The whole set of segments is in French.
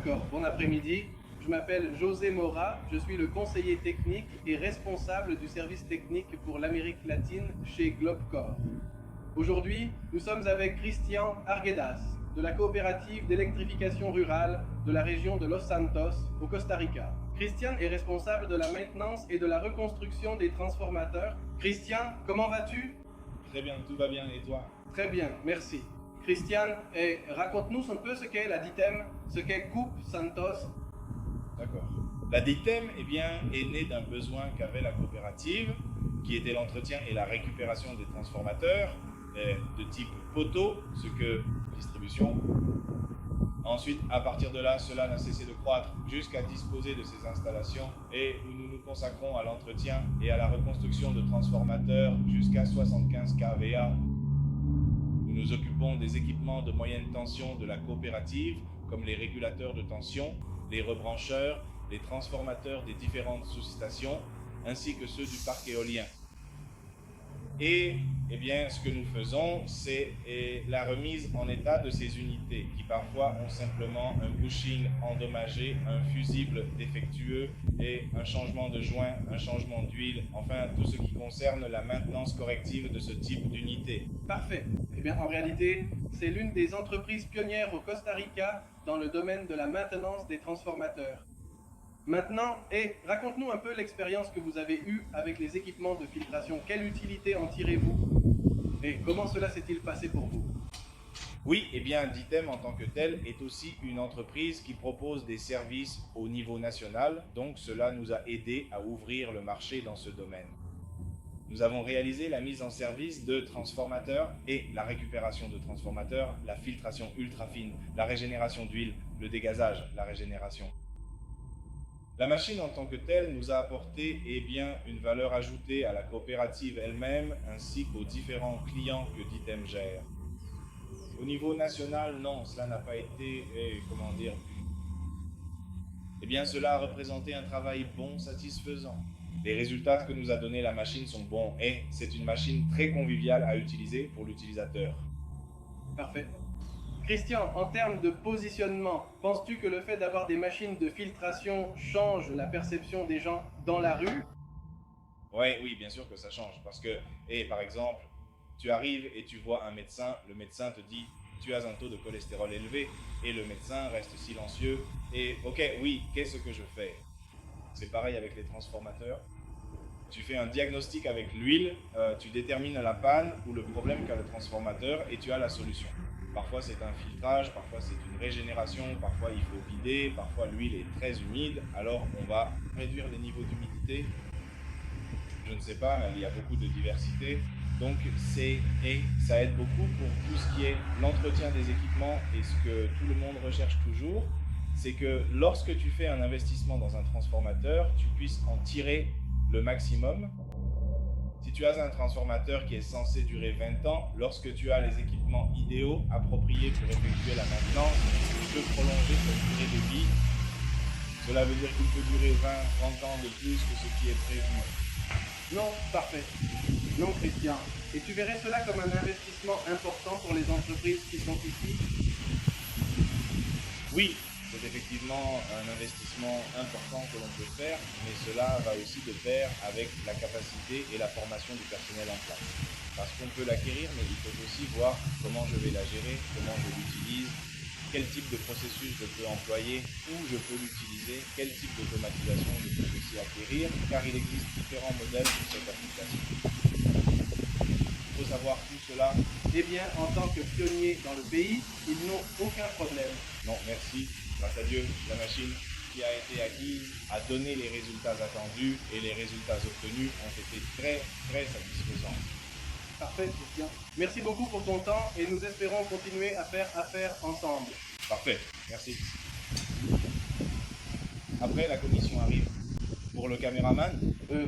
D'accord, bon après-midi. Je m'appelle José Mora, je suis le conseiller technique et responsable du service technique pour l'Amérique latine chez Globcorp. Aujourd'hui, nous sommes avec Christian Arguedas, de la coopérative d'électrification rurale de la région de Los Santos, au Costa Rica. Christian est responsable de la maintenance et de la reconstruction des transformateurs. Christian, comment vas-tu? Très bien, tout va bien, et toi? Très bien, merci. Christian, raconte-nous un peu ce qu'est la DITEM, ce qu'est Coupe Santos. D'accord. La DITEM est née d'un besoin qu'avait la coopérative, qui était l'entretien et la récupération des transformateurs de type poteau, ce que distribution. Ensuite, à partir de là, cela n'a cessé de croître jusqu'à disposer de ces installations et où nous nous consacrons à l'entretien et à la reconstruction de transformateurs jusqu'à 75 kVA. Nous nous occupons des équipements de moyenne tension de la coopérative, comme les régulateurs de tension, les rebrancheurs, les transformateurs des différentes sous-stations, ainsi que ceux du parc éolien. Et ce que nous faisons, c'est la remise en état de ces unités, qui parfois ont simplement un bushing endommagé, un fusible défectueux et un changement de joint, un changement d'huile, enfin tout ce qui concerne la maintenance corrective de ce type d'unité. Parfait. En réalité, c'est l'une des entreprises pionnières au Costa Rica dans le domaine de la maintenance des transformateurs. Maintenant, raconte-nous un peu l'expérience que vous avez eue avec les équipements de filtration. Quelle utilité en tirez-vous? Et comment cela s'est-il passé pour vous? Oui, DITEM en tant que tel est aussi une entreprise qui propose des services au niveau national, donc cela nous a aidé à ouvrir le marché dans ce domaine. Nous avons réalisé la mise en service de transformateurs et la récupération de transformateurs, la filtration ultra fine, la régénération d'huile, le dégazage, la régénération. La machine en tant que telle nous a apporté une valeur ajoutée à la coopérative elle-même ainsi qu'aux différents clients que DITEM gère. Au niveau national, non, cela n'a pas été, cela a représenté un travail bon, satisfaisant. Les résultats que nous a donné la machine sont bons et c'est une machine très conviviale à utiliser pour l'utilisateur. Parfait. Christian, en termes de positionnement, penses-tu que le fait d'avoir des machines de filtration change la perception des gens dans la rue? Oui, bien sûr que ça change parce que, par exemple, tu arrives et tu vois un médecin, le médecin te dit « tu as un taux de cholestérol élevé » et le médecin reste silencieux et « ok, oui, qu'est-ce que je fais ?» C'est pareil avec les transformateurs. Tu fais un diagnostic avec l'huile, tu détermines la panne ou le problème qu'a le transformateur et tu as la solution. Parfois c'est un filtrage, parfois c'est une régénération, parfois il faut vider, parfois l'huile est très humide, alors on va réduire les niveaux d'humidité. Je ne sais pas, il y a beaucoup de diversité. Donc ça aide beaucoup pour tout ce qui est l'entretien des équipements et ce que tout le monde recherche toujours, c'est que lorsque tu fais un investissement dans un transformateur, tu puisses en tirer le maximum. Si tu as un transformateur qui est censé durer 20 ans, lorsque tu as les équipements idéaux, appropriés pour effectuer la maintenance, tu peux prolonger cette durée de vie. Cela veut dire qu'il peut durer 20-30 ans de plus que ce qui est prévu. Non, parfait. Non, Christian. Et tu verrais cela comme un investissement important pour les entreprises qui sont ici? Oui, c'est effectivement un investissement important que l'on peut faire, mais cela va aussi de pair avec la capacité et la formation du personnel en place. Parce qu'on peut l'acquérir, mais il faut aussi voir comment je vais la gérer, comment je l'utilise, quel type de processus je peux employer, où je peux l'utiliser, quel type d'automatisation je peux aussi acquérir, car il existe différents modèles pour cette application. Il faut savoir tout cela. En tant que pionnier dans le pays, ils n'ont aucun problème. Non, merci. Grâce à Dieu, la machine qui a été acquise a donné les résultats attendus et les résultats obtenus ont été très, très satisfaisants. Parfait, Christian. Merci beaucoup pour ton temps et nous espérons continuer à faire affaire ensemble. Parfait, merci. Après, la commission arrive. Pour le caméraman?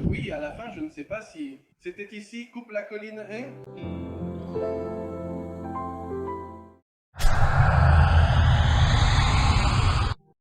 Oui, à la fin, je ne sais pas si... C'était ici, Coupe la colline, hein?